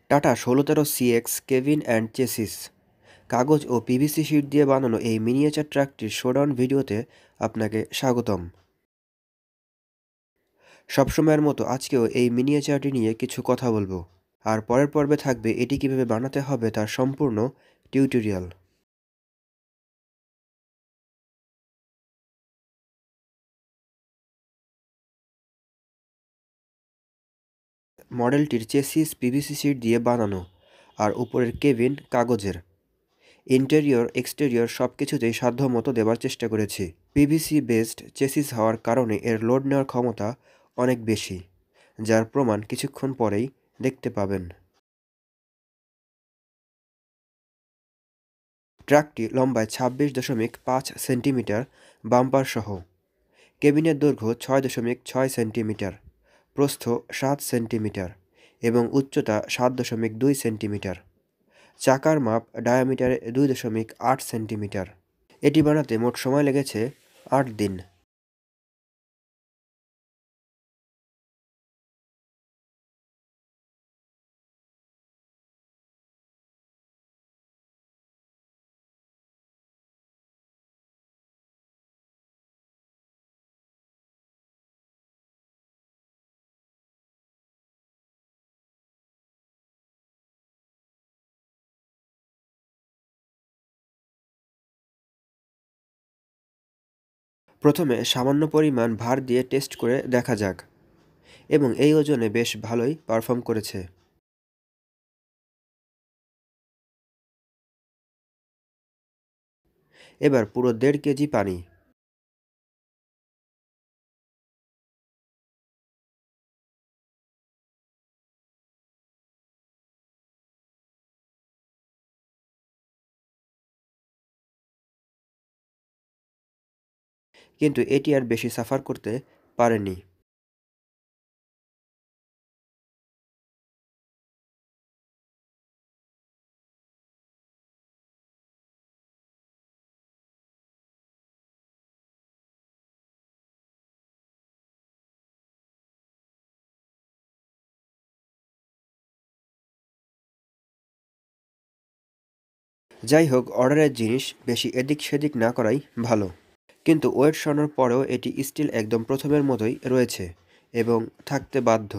Tata 1613 Kevin and chassis কাগজ ও PVC sheet দিয়ে বানানো এই মিনিয়েচার ট্রাকটির শোডাউন ভিডিওতে আপনাকে স্বাগতম। সবসময়ের মতো আজকেও এই মিনিয়েচারটি নিয়ে কিছু কথা বলবো, আর পরের পর্বে থাকবে এটি কিভাবে বানাতে হবে তার সম্পূর্ণ টিউটোরিয়াল। মডেলটির চেসিস পিভিসি শিট দিয়ে বানানো, আর উপরের কেবিন কাগজের। ইন্টেরিয়র এক্সটেরিয়র সব কিছুতেই সাধ্যমতো দেবার চেষ্টা করেছি। পিভিসি বেসড চেসিস হওয়ার কারণে এর লোড নেওয়ার ক্ষমতা অনেক বেশি, যার প্রমাণ কিছুক্ষণ পরেই দেখতে পাবেন। ট্রাকটি লম্বায় 26.5 সেন্টিমিটার বাম্পার সহ, কেবিনের দৈর্ঘ্য 6.6 সেন্টিমিটার, প্রস্থ 7 সেন্টিমিটার এবং উচ্চতা 7.2 সেন্টিমিটার। চাকার মাপ ডায়ামিটারে 2.8 সেন্টিমিটার। এটি বানাতে মোট সময় লেগেছে 8 দিন। প্রথমে সামান্য পরিমাণ ভার দিয়ে টেস্ট করে দেখা যাক, এবং এই ওজনে বেশ ভালোই পারফর্ম করেছে। এবার পুরো 1.5 কেজি পানি। কিন্তু এটি আর বেশি সাফার করতে পারেনি। যাই হোক, অর্ডারের জিনিস বেশি এদিক সেদিক না করাই ভালো। কিন্তু ওয়েট সরানোর পরেও এটি স্টিল একদম প্রথমের মতোই রয়েছে এবং থাকতে বাধ্য,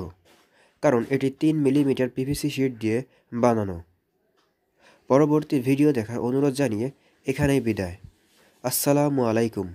কারণ এটি 3 মিলিমিটার পিভিসি শিট দিয়ে বানানো। পরবর্তী ভিডিও দেখার অনুরোধ জানিয়ে এখানেই বিদায়। আসসালামু আলাইকুম।